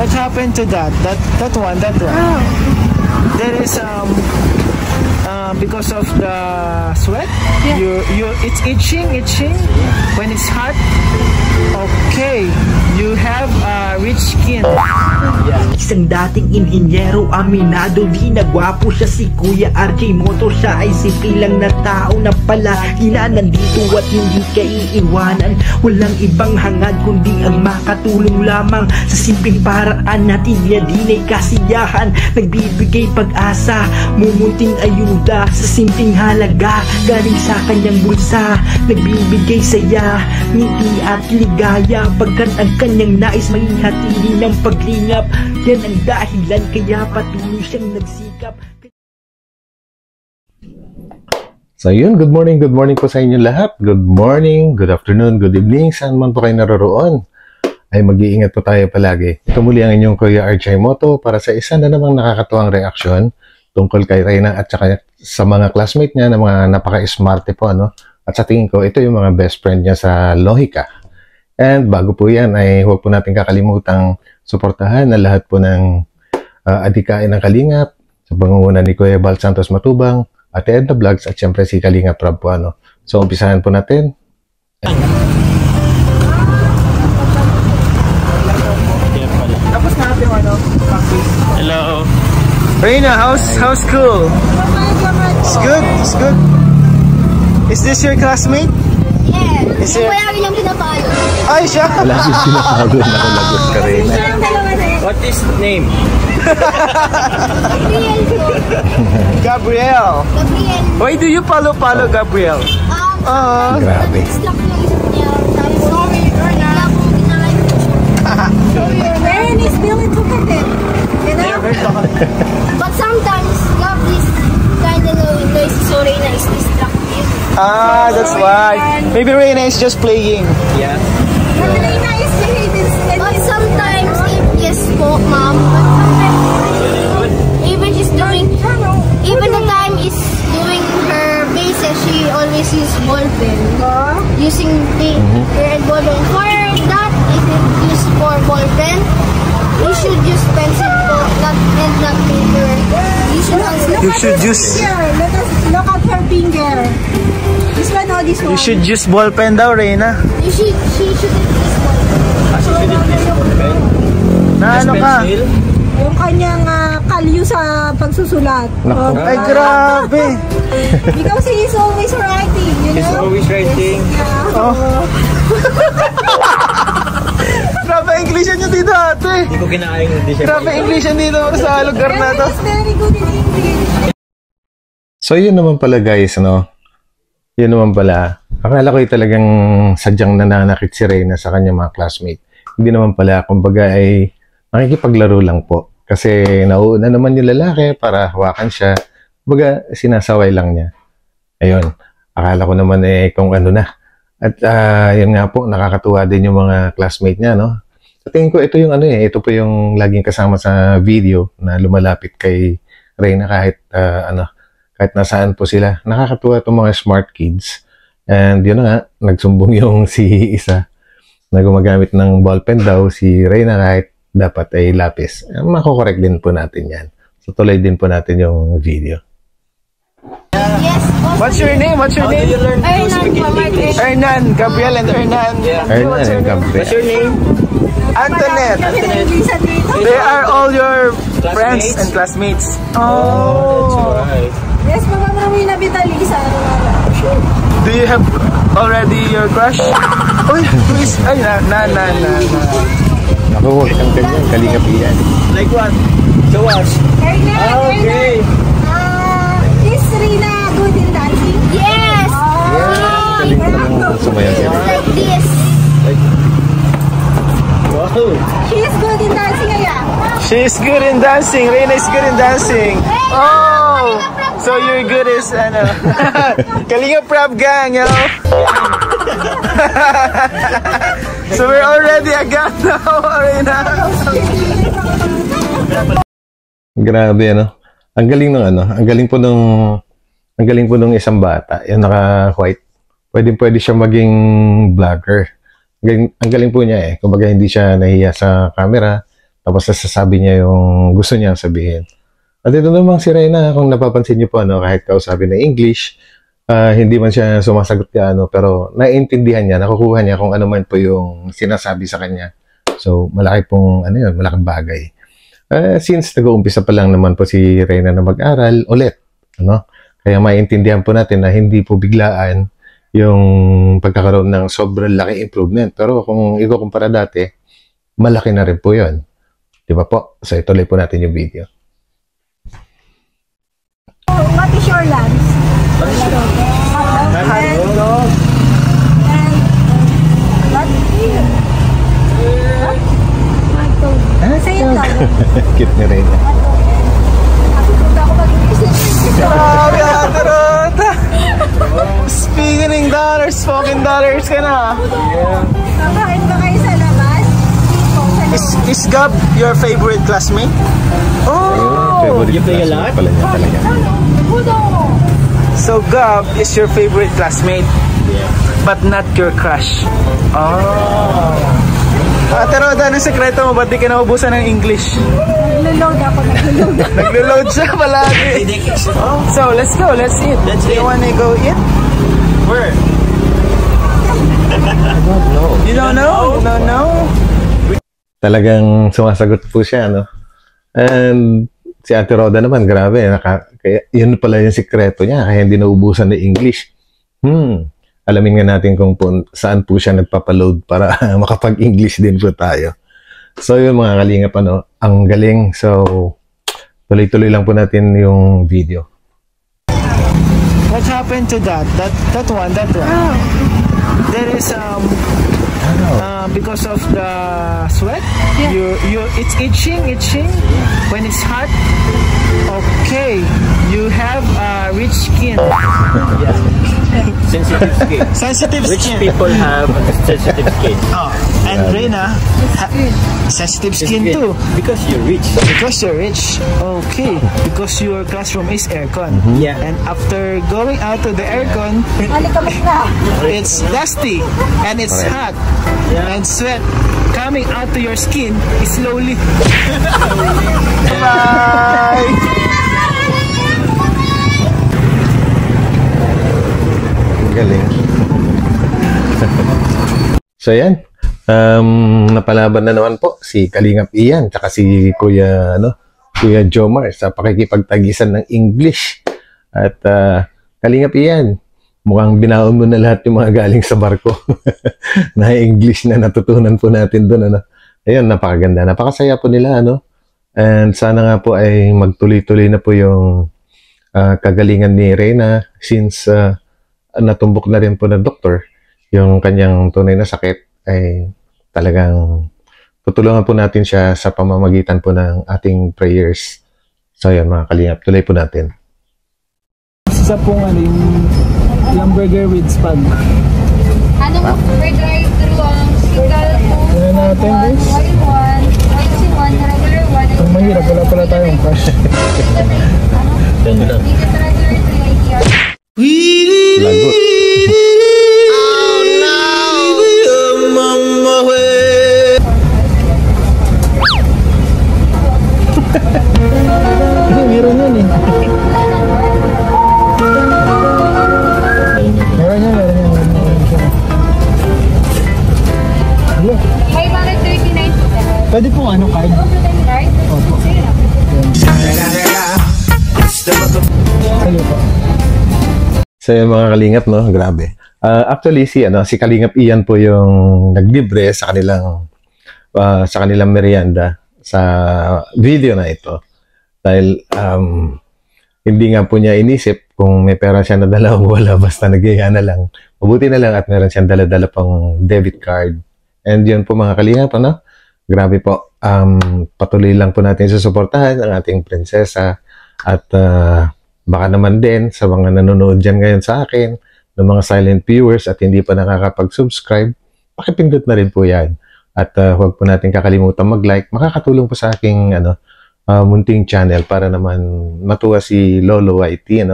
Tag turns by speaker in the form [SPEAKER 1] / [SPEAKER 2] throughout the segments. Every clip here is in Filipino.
[SPEAKER 1] What happened to that? That one.
[SPEAKER 2] Oh.
[SPEAKER 1] There is because of the sweat.
[SPEAKER 2] Yeah.
[SPEAKER 1] It's itching when it's hot. Okay, you have rich skin.
[SPEAKER 3] Isang dating inhinyero, aminado di nagwapo siya, si Kuya RJ Moto. Siya ay sipilang na tao na pala nandito at hindi ka iiwanan. Walang ibang hangad kundi ang makatulong lamang sa simpleng paraan natin niya din ay kasiyahan. Nagbibigay pag-asa, mumunting ayuda sa simpleng halaga galing sa kanyang bulsa. Nagbibigay saya, ngiti at ligaya pagkat ang kanyang nais maihatili ng paglingap. Yan ang dahilan kaya patuloy siyang nagsikap.
[SPEAKER 4] So yun, good morning po sa inyo lahat. Good morning, good afternoon, good evening, saan man po kayo naroroon. Ay mag-iingat po tayo palagi. Ito muli ang inyong Kuya RJ Moto para sa isa na namang nakakatuwang reaksyon tungkol kay Reyna at saka sa mga classmate niya na mga napaka-smarte po, ano? At sa tingin ko, ito yung mga best friend niya sa Lohika. And bago po yan, ay huwag po natin kakalimutang suportahan na lahat po ng adikain ng Kalingap sa pangunguna ni Kuya Bal Santos Matubang, Ate Edna Vlogs, at syempre si Kalingap Rob po, ano. So, umpisahan po natin.
[SPEAKER 1] Tapos natin ano?
[SPEAKER 4] Hello.
[SPEAKER 1] Reyna, how's school? It's good. It's good. Is this your classmate?
[SPEAKER 2] Yeah.
[SPEAKER 1] Is it?
[SPEAKER 2] Kuya yung pinapalo.
[SPEAKER 1] Ay, siya!
[SPEAKER 4] Lagi pinapagod na lagot ka, Reyna.
[SPEAKER 1] What is the name?
[SPEAKER 2] Gabriel.
[SPEAKER 1] Gabriel. Why do you follow Gabriel?
[SPEAKER 4] Grabe.
[SPEAKER 2] Ren is really talkative. You know? But sometimes love is kind of noisy, so Reyna is distracted.
[SPEAKER 1] That's why. Maybe Reyna is just playing.
[SPEAKER 4] Yeah.
[SPEAKER 2] Reyna is but sometimes yes po, ma'am. Even she's doing, even the time is doing her bases, she always uses ball pen. Using the red ball pen. For that, if you use for ball pen, you should use pencil po, not paper.
[SPEAKER 1] You should use.
[SPEAKER 2] Let us look at her finger. This one or this one?
[SPEAKER 1] You should use ball pen daw, Reyna.
[SPEAKER 2] She should use ball pen.
[SPEAKER 1] Na ano ka?
[SPEAKER 5] Yung kanyang kalyo sa pagsusulat.
[SPEAKER 1] Ay, grabe.
[SPEAKER 5] Because he is always writing, you know?
[SPEAKER 4] He's always writing.
[SPEAKER 5] Yeah.
[SPEAKER 1] Oh. Grabe English nyo dito, ate.
[SPEAKER 4] Hindi ko kinakain hindi siya.
[SPEAKER 1] Grabe English dito sa lugar na to.
[SPEAKER 5] He is very good in English.
[SPEAKER 4] So yun naman pala guys, ano? Yun naman pala. Akala ko talagang sadyang nananakit si Reyna sa kanyang mga classmate. Hindi naman pala, kumbaga ay nakikipaglaro lang po. Kasi nauuna naman yung lalaki para hawakan siya. Kumbaga sinasaway lang niya. Ayun. Akala ko naman kung ano na. At yun nga po, nakakatuwa din yung mga classmate niya, no? Sa tingin ko, ito yung ano ito po yung laging kasama sa video na lumalapit kay Reyna kahit kahit nasaan po sila. Nakakatuwa itong mga smart kids. And yun na nga, nagsumbong yung si isa na gumagamit ng ballpen daw, si Reyna kahit dapat ay lapis. Makokorek din po natin yan. So tuloy din po natin yung video.
[SPEAKER 2] Yes.
[SPEAKER 1] What's your name? What's your name? Hernan. Gabriel and Hernan.
[SPEAKER 4] Hernan and Gabriel.
[SPEAKER 1] What's your name? Antoinette. They are all your friends and classmates. Oh.
[SPEAKER 5] Yes, mamamami na Vitalisa.
[SPEAKER 1] Do you have already your crush? Uy, please. Ay, na.
[SPEAKER 4] Naku, huwag kang ganyan. Kalingap yan.
[SPEAKER 1] Like what? Show us. Okay.
[SPEAKER 5] Is Reyna good in dancing?
[SPEAKER 2] Yes.
[SPEAKER 4] Kaling ko lang sumayan sila.
[SPEAKER 2] Like this.
[SPEAKER 1] Wow.
[SPEAKER 5] She is good in dancing, Aya.
[SPEAKER 1] She's good in dancing. Reyna is good in dancing. Oh! So you're good as Kalingap Rob gang, yo. So we're already a gang now, Reyna.
[SPEAKER 4] Grabe, ano? Ang galing ng ang galing po nung isang bata, yung naka-white. Pwede siya maging vlogger. Ang galing po niya Kumbaga hindi siya nahiya sa camera. Tapos nasasabi niya yung gusto niya sabihin. At ito namang si Reyna, kung napapansin niyo po, kahit kausapin na English, hindi man siya sumasagot ka, pero naiintindihan niya, nakukuha niya kung ano man po yung sinasabi sa kanya. So, malaki pong, malaking bagay. Since nag-uumpisa pa lang naman po si Reyna na mag-aral ulit, kaya maiintindihan po natin na hindi po biglaan yung pagkakaroon ng sobrang laki improvement. Pero kung ikukumpara dati, malaki na rin po yun. Di ba po? So, ituloy po natin yung video.
[SPEAKER 5] What is your lunch?
[SPEAKER 1] Hotdog.
[SPEAKER 5] Say it lang.
[SPEAKER 4] Cute ni Reyna.
[SPEAKER 1] Grabe, Ate Rota. Speaking dollars, spoken dollars ka na.
[SPEAKER 5] Kakain ba kayo sa labas?
[SPEAKER 1] Is Gab your favorite classmate? Oh!
[SPEAKER 4] You play a lot? Pala niya talaga.
[SPEAKER 1] So Gab is your favorite classmate, but not your crush. Oh. Ate Roda, anong sekreto mo? Ba't di ka naubusan ng English?
[SPEAKER 5] Naglo-load ako.
[SPEAKER 1] Naglo-load siya palagi. So, let's go. Let's eat. Do you wanna go eat? Where? I don't know. You don't know? You don't know?
[SPEAKER 4] Talagang sumasagot po siya, And si Ate Roda naman, grabe. Kaya, yun pala yung sikreto niya. Kaya hindi naubusan ng English. Alamin nga natin kung saan po siya nagpapaload para makapag-English din po tayo. So yun mga kalingap, ang galing. So, tuloy-tuloy lang po natin yung video.
[SPEAKER 1] What happened to that? That one? There is because of the sweat. It's itching when it's hot. Okay, you have rich skin.
[SPEAKER 6] Sensitive skin.
[SPEAKER 1] Sensitive
[SPEAKER 6] Rich
[SPEAKER 1] skin.
[SPEAKER 6] people have sensitive skin.
[SPEAKER 1] And Reyna, sensitive skin too.
[SPEAKER 6] Because you're rich.
[SPEAKER 1] Because you're rich. Okay. Because your classroom is aircon.
[SPEAKER 6] Yeah.
[SPEAKER 1] And after going out to the aircon, it's dusty and it's hot.
[SPEAKER 6] Yeah.
[SPEAKER 1] And sweat coming out to your skin slowly. Bye.
[SPEAKER 4] Galing. So yan. Napalaban na naman po si Kalingap Ian tsaka si Kuya Jomar sa pakikipagtagisan ng English. At Kalingap Ian, mukhang binaon mo na lahat yung mga galing sa barko na English na natutunan po natin doon. Ayun, napakaganda. Napakasaya po nila. And sana nga po ay magtuloy-tuloy na po yung kagalingan ni Reyna since natumbok na rin po ng doktor yung kanyang tunay na sakit, ay talagang tutulungan po natin siya sa pamamagitan po ng ating prayers. So yun mga kalingap, tuloy po natin.
[SPEAKER 1] Isa pong yung burger with spag.
[SPEAKER 2] Anong drive-thru ang single po?
[SPEAKER 1] Ano natin guys?
[SPEAKER 2] One, regular one.
[SPEAKER 1] Ang mahirap, wala pala tayong cash.
[SPEAKER 2] Regular 3 ITR.
[SPEAKER 4] Lagot.
[SPEAKER 1] Meron yan eh. Meron yan. Hello.
[SPEAKER 2] 539 po.
[SPEAKER 1] Pwede pong card?
[SPEAKER 2] Card?
[SPEAKER 1] Opo.
[SPEAKER 2] Sige na.
[SPEAKER 1] Hello po.
[SPEAKER 4] So yung mga kalingap, grabe. Actually, si Kalingap Ian po yung naglibre sa kanilang merienda sa video na ito. Dahil hindi nga po niya inisip kung may pera siya nadala o wala, basta nagaya na lang. Mabuti na lang at meron siyang dala-dala pang debit card. And yun po mga kalingap, grabe po. Patuloy lang po natin susuportahan ang ating prinsesa. At baka naman din sa mga nanonood dyan ngayon sa akin, ng mga silent viewers at hindi pa nakakapag-subscribe, pakipindot na rin po yan. At huwag po natin kakalimutan mag-like. Makakatulong po sa aking munting channel para naman matuwa si Lolo YT.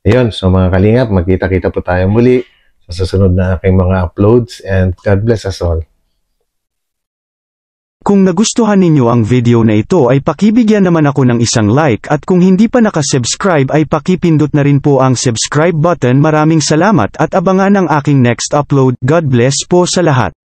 [SPEAKER 4] Ayun, so mga kalingap, magkita-kita po tayo muli sa susunod na aking mga uploads, and God bless us all.
[SPEAKER 7] Kung nagustuhan ninyo ang video na ito ay pakibigyan naman ako ng isang like at kung hindi pa nakasubscribe ay pakipindot na rin po ang subscribe button. Maraming salamat at abangan ang aking next upload. God bless po sa lahat.